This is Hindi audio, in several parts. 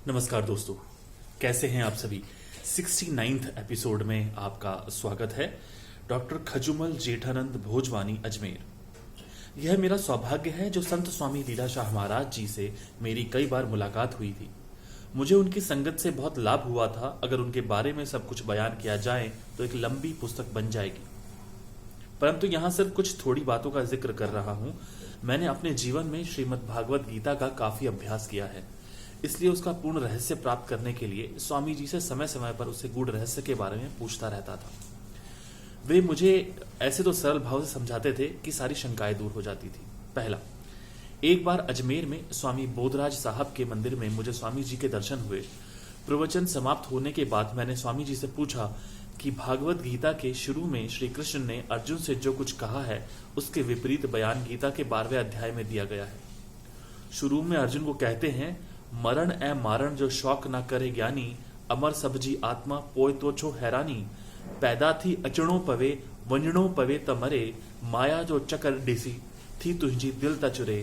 नमस्कार दोस्तों, कैसे हैं आप सभी। 69th एपिसोड में आपका स्वागत है। डॉक्टर खजुमल जेठानंद भोजवानी अजमेर। यह मेरा सौभाग्य है जो संत स्वामी लीलाशाह महाराज जी से मेरी कई बार मुलाकात हुई थी। मुझे उनकी संगत से बहुत लाभ हुआ था। अगर उनके बारे में सब कुछ बयान किया जाए तो एक लंबी पुस्तक बन जाएगी, परंतु यहाँ सिर्फ कुछ थोड़ी बातों का जिक्र कर रहा हूँ। मैंने अपने जीवन में श्रीमद् भागवत गीता का काफी अभ्यास किया है, इसलिए उसका पूर्ण रहस्य प्राप्त करने के लिए स्वामी जी से समय समय पर उसे गूढ़ रहस्य के बारे में पूछता रहता था। वे मुझे ऐसे तो सरल भाव से समझाते थे कि सारी शंकाएं दूर हो जाती थी। पहला, एक बार अजमेर में स्वामी बोधराज साहब के मंदिर में मुझे स्वामी जी के दर्शन हुए। प्रवचन समाप्त होने के बाद मैंने स्वामी जी से पूछा कि भागवत गीता के शुरू में श्री कृष्ण ने अर्जुन से जो कुछ कहा है उसके विपरीत बयान गीता के 12वें अध्याय में दिया गया है। शुरू में अर्जुन को कहते हैं, मरण ए मारण जो शौक ना करे ज्ञानी, अमर सब्जी आत्मा पोय तो छो हैरानी, पैदा थी अचणो पवे वंजणो पवे त मरे, माया जो चकर डिसी थी तुझी दिल तचुरे,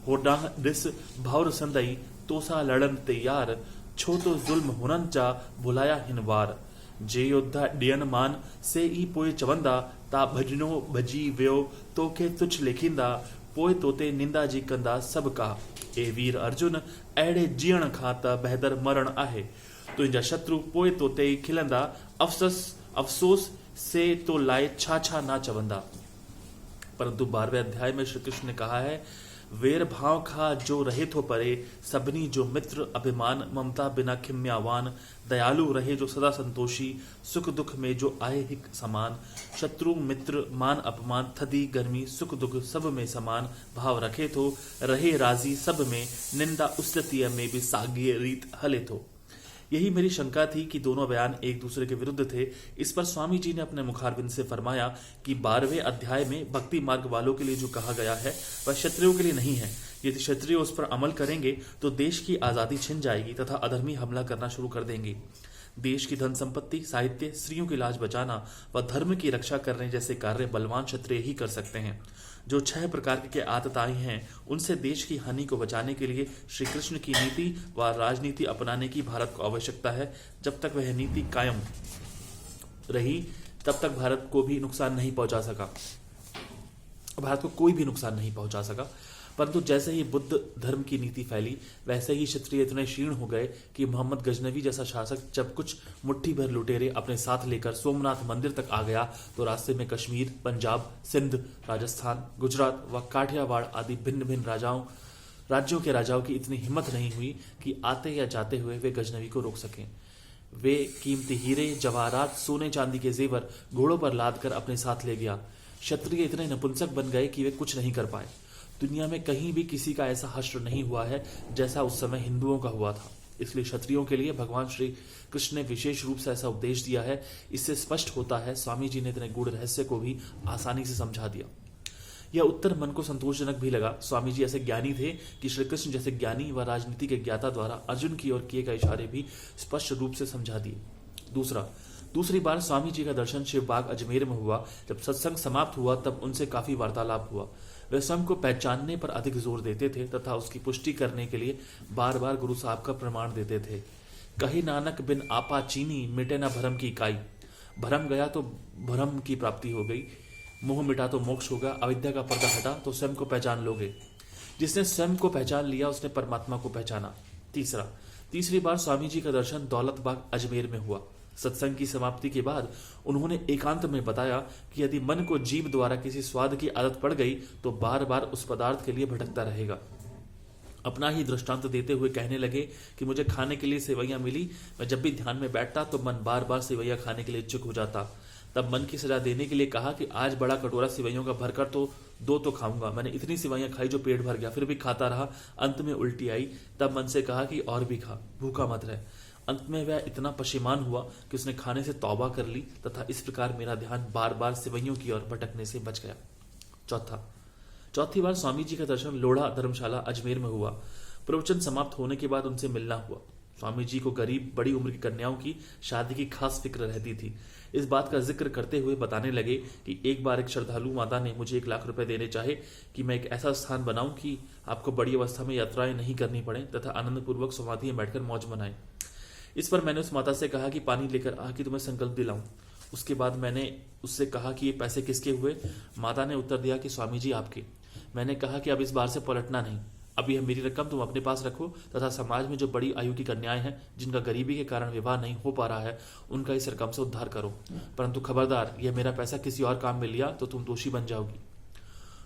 होडाह डिस भावर संदई तोसा लड़न तैयार, छो तो जुल्म हुनन चा भुलाया हिनवार, जे योद्धा डियन मान से ई पोय चवंदा, ता भजनो भजी व्यो तो के तुछ लेखिंदा, पोय तोते निंदा जी कंदा सबका, ए वीर अर्जुन अड़े जीण खां त बहदर मरण आहे, तुंहिंजा शत्रु पोइ तोते ई खिलंदा, अफसोस से तो लाए छा छा ना चवंदा। परंतु 12वें अध्याय में श्री कृष्ण ने कहा है, वेर भाव खा जो रहे थो परे, सबनी जो मित्र अभिमान, ममता बिना खिम्यावान, दयालु रहे जो सदा संतोषी, सुख दुख में जो आए हिक समान, शत्रु मित्र मान अपमान, थदी गर्मी सुख दुख सब में समान, भाव रखे थो रहे राजी सब में, निंदा उस्ततीय में भी साग्य रीत हले थो। यही मेरी शंका थी कि दोनों बयान एक दूसरे के विरुद्ध थे। इस पर स्वामी जी ने अपने मुखारबिंद से फरमाया कि 12वें अध्याय में भक्ति मार्ग वालों के लिए जो कहा गया है वह क्षत्रियों के लिए नहीं है। यदि क्षत्रिय उस पर अमल करेंगे तो देश की आजादी छिन जाएगी तथा अधर्मी हमला करना शुरू कर देंगे। देश की धन संपत्ति, साहित्य, स्त्रियों की लाज बचाना व धर्म की रक्षा करने जैसे कार्य बलवान क्षत्रिय ही कर सकते हैं। जो 6 प्रकार के आतताई हैं उनसे देश की हानि को बचाने के लिए श्री कृष्ण की नीति व राजनीति अपनाने की भारत को आवश्यकता है। जब तक वह नीति कायम रही तब तक भारत को भी नुकसान नहीं पहुंचा सका, भारत को कोई भी नुकसान नहीं पहुंचा सका। परंतु जैसे ही बुद्ध धर्म की नीति फैली वैसे ही क्षत्रिय इतने क्षीण हो गए कि मोहम्मद गजनवी जैसा शासक जब कुछ मुट्ठी भर लुटेरे अपने साथ लेकर सोमनाथ मंदिर तक आ गया तो रास्ते में कश्मीर, पंजाब, सिंध, राजस्थान, गुजरात व काठियावाड़ आदि भिन्न भिन्न राज्यों के राजाओं की इतनी हिम्मत नहीं हुई कि आते या जाते हुए वे गजनवी को रोक सकें। वे कीमती हीरे, जवाहरात, सोने चांदी के जेवर घोड़ों पर लाद कर अपने साथ ले गया। क्षत्रिय इतने नपुंसक बन गए कि वे कुछ नहीं कर पाए। दुनिया में कहीं भी किसी का ऐसा हश्र नहीं हुआ है जैसा उस समय हिंदुओं का हुआ था। इसलिए क्षत्रियों के लिए भगवान श्री कृष्ण ने विशेष रूप से ऐसा उपदेश दिया है। इससे स्पष्ट होता है स्वामी जी ने इतने गूढ़ रहस्य को भी आसानी से समझा दिया। यह उत्तर मन को संतोषजनक भी लगा। स्वामी जी ऐसे ज्ञानी थे कि श्री कृष्ण जैसे ज्ञानी व राजनीति के ज्ञाता द्वारा अर्जुन की ओर किए गए इशारे भी स्पष्ट रूप से समझा दिए। दूसरी बार स्वामी जी का दर्शन शिव बाग अजमेर में हुआ। जब सत्संग समाप्त हुआ तब उनसे काफी वार्तालाप हुआ। वे स्वयं को पहचानने पर अधिक जोर देते थे तथा उसकी पुष्टि करने के लिए बार बार गुरु साहब का प्रमाण देते थे। कही नानक बिन आपा चीनी, मिटे न भरम की इकाई। भरम गया तो भरम की प्राप्ति हो गई, मोह मिटा तो मोक्ष होगा, अविद्या का पर्दा हटा तो स्वयं को पहचान लोगे। जिसने स्वयं को पहचान लिया उसने परमात्मा को पहचाना। तीसरी बार स्वामी जी का दर्शन दौलत बाग अजमेर में हुआ। सत्संग की समाप्ति के बाद उन्होंने एकांत में बताया कि यदि मन को जीभ द्वारा किसी स्वाद की आदत पड़ गई तो बार बार उस पदार्थ के लिए भटकता रहेगा। अपना ही दृष्टांत देते हुए कहने लगे कि मुझे खाने के लिए सेवैयां मिली, मैं जब भी ध्यान में बैठता तो मन बार बार सेवैयां खाने के लिए इच्छुक हो जाता। तब मन की सजा देने के लिए कहा कि आज बड़ा कटोरा सेवैयों का भरकर तो 2 तो खाऊंगा। मैंने इतनी सेवैयां खाई जो पेट भर गया, फिर भी खाता रहा। अंत में उल्टी आई। तब मन से कहा कि और भी खा, भूखा मत रह। अंत में वह इतना पशेमान हुआ कि उसने खाने से तौबा कर ली तथा इस प्रकार मेरा ध्यान बार बार सेवैयों की ओर भटकने से बच गया। चौथी बार स्वामी जी का दर्शन लोढ़ा धर्मशाला अजमेर में हुआ। प्रवचन समाप्त होने के बाद उनसे मिलना हुआ। स्वामी जी को गरीब बड़ी उम्र की कन्याओं की शादी की खास फिक्र रहती थी। इस बात का जिक्र करते हुए बताने लगे कि एक बार एक श्रद्धालु माता ने मुझे 1 लाख रुपए देने चाहे कि मैं एक ऐसा स्थान बनाऊं कि आपको बड़ी अवस्था में यात्राएं नहीं करनी पड़े तथा आनंद पूर्वक समाधि में बैठकर मौज मनाएं। इस पर मैंने उस माता से कहा कि पानी लेकर आ कि तुम्हें संकल्प दिलाऊं। उसके बाद मैंने उससे कहा कि ये पैसे किसके हुए। माता ने उत्तर दिया कि स्वामी जी आपके। मैंने कहा कि अब इस बार से पलटना नहीं, अब यह मेरी रकम तुम अपने पास रखो तथा समाज में जो बड़ी आयु की कन्याएं हैं जिनका गरीबी के कारण विवाह नहीं हो पा रहा है उनका इस रकम से उद्धार करो, परंतु खबरदार यह मेरा पैसा किसी और काम में लिया तो तुम दोषी बन जाओगी।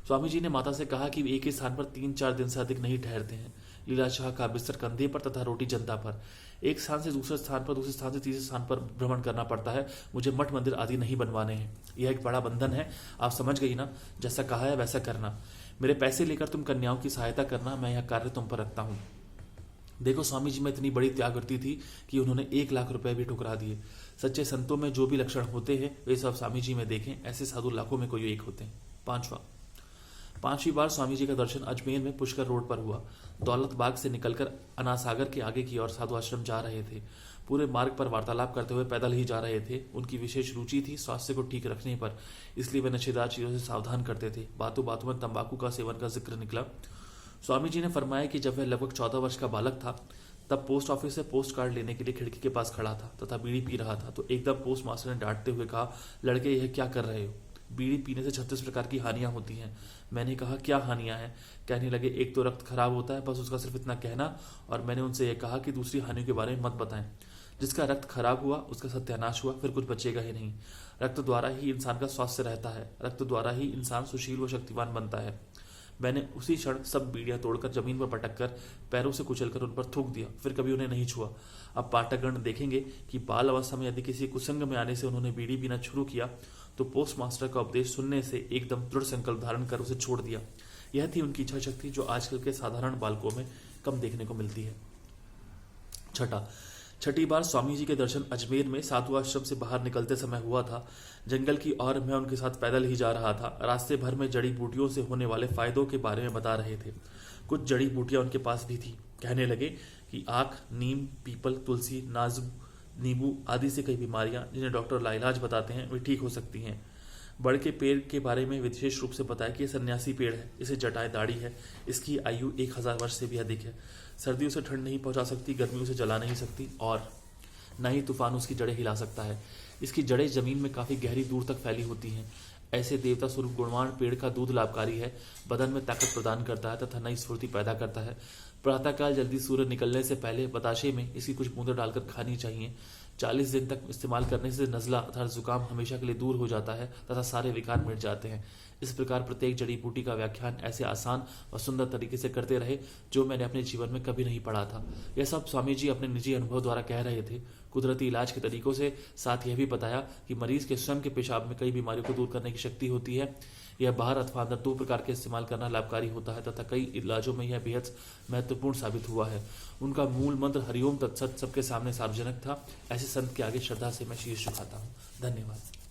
स्वामी जी ने माता से कहा कि एक ही स्थान पर 3-4 दिन से अधिक नहीं ठहरते हैं। लीलाशाह का बिस्तर कंधे पर तथा रोटी जनता पर। एक स्थान से दूसरे स्थान पर, दूसरे स्थान से तीसरे स्थान पर भ्रमण करना पड़ता है। मुझे मठ मंदिर आदि नहीं बनवाने हैं। यह एक बड़ा बंधन है, आप समझ गई ना। जैसा कहा है वैसा करना। मेरे पैसे लेकर तुम कन्याओं की सहायता करना, मैं यह कार्य तुम पर रखता हूँ। देखो स्वामी जी में इतनी बड़ी त्यागवृत्ति थी कि उन्होंने 1 लाख रुपए भी ठुकरा दिए। सच्चे संतों में जो भी लक्षण होते हैं वे सब स्वामी जी में देखें, ऐसे साधु लाखों में कोई एक होते हैं। 5वीं बार स्वामी जी का दर्शन अजमेर में पुष्कर रोड पर हुआ। दौलत बाग से निकलकर अनासागर के आगे की ओर साधु आश्रम जा रहे थे। पूरे मार्ग पर वार्तालाप करते हुए पैदल ही जा रहे थे। उनकी विशेष रुचि थी स्वास्थ्य को ठीक रखने पर, इसलिए वे नशेदार चीजों से सावधान करते थे। बातों बातों में तंबाकू का सेवन का जिक्र निकला। स्वामी जी ने फरमाया कि जब वह लगभग 14 वर्ष का बालक था तब पोस्ट ऑफिस से पोस्ट कार्ड लेने के लिए खिड़की के पास खड़ा था तथा बीड़ी पी रहा था, तो एकदम पोस्ट मास्टर ने डांटते हुए कहा, लड़के यह क्या कर रहे हो? बीड़ी पीने से 36 प्रकार की हानियां होती हैं। मैंने कहा क्या हानियां हैं? कहने लगे, एक तो रक्त खराब होता है, बस उसका सिर्फ इतना कहना। और मैंने उनसे यह कहा कि दूसरी हानियों के बारे में मत बताएं। जिसका रक्त खराब हुआ उसका सत्यानाश हुआ, फिर कुछ बचेगा ही नहीं। रक्त द्वारा ही इंसान का स्वास्थ्य रहता है, रक्त द्वारा ही इंसान सुशील व शक्तिवान बनता है। मैंने उसी क्षण सब बीड़ियां तोड़कर जमीन पर पटककर पैरों से कुचलकर उन पर थूक दिया, फिर कभी उन्हें नहीं छुआ। अब पाठकगण देखेंगे कि बाल अवस्था में यदि किसी कुसंग में आने से उन्होंने बीड़ी पीना शुरू किया तो पोस्ट मास्टर का उपदेश सुनने से एकदम दृढ़ संकल्प धारण कर उसे छोड़ दिया। यह थी उनकी इच्छा शक्ति, जो आजकल के साधारण बालकों में कम देखने को मिलती है। 6ठी बार स्वामी जी के दर्शन अजमेर में साधु आश्रम से बाहर निकलते समय हुआ था। जंगल की ओर मैं उनके साथ पैदल ही जा रहा था। रास्ते भर में जड़ी बूटियों से होने वाले फायदों के बारे में बता रहे थे। कुछ जड़ी बूटियां उनके पास भी थी। कहने लगे कि आख, नीम, पीपल, तुलसी, नाजू, नींबू आदि से कई बीमारियां जिन्हें डॉक्टर लाइलाज बताते हैं वे ठीक हो सकती हैं। बड़ के पेड़ के बारे में विशेष रूप से बताया कि यह सन्यासी पेड़ है, इसे जटाएं दाढ़ी है, इसकी आयु 1000 वर्ष से भी अधिक है। सर्दियों से ठंड नहीं पहुंचा सकती, गर्मियों से जला नहीं सकती और न ही तूफान उसकी जड़ें हिला सकता है। इसकी जड़ें जमीन में काफी गहरी दूर तक फैली होती हैं। ऐसे देवता स्वरूप गुणवान पेड़ का दूध लाभकारी है, बदन में ताकत प्रदान करता है तथा नई स्फूर्ति पैदा करता है। प्रातःकाल जल्दी सूर्य निकलने से पहले बताशे में इसकी कुछ बूंदें डालकर खानी चाहिए। 40 दिन तक इस्तेमाल करने से नज़ला अर्थात जुकाम हमेशा के लिए दूर हो जाता है तथा सारे विकार मिट जाते हैं। इस प्रकार प्रत्येक जड़ी बूटी का व्याख्यान ऐसे आसान और सुंदर तरीके से करते रहे जो मैंने अपने जीवन में कभी नहीं पढ़ा था। यह सब स्वामी जी अपने निजी अनुभव द्वारा कह रहे थे, कुदरती इलाज के तरीकों से। साथ यह भी बताया कि मरीज के स्वयं के पेशाब में कई बीमारियों को दूर करने की शक्ति होती है। यह बाहर अथवा अंदर 2 प्रकार के इस्तेमाल करना लाभकारी होता है तथा कई इलाजों में यह बेहद महत्वपूर्ण साबित हुआ है। उनका मूल मंत्र हरिओम तत्सत सबके सामने सार्वजनिक था। ऐसे संत के आगे श्रद्धा से मैं शीश झुकाता हूँ। धन्यवाद।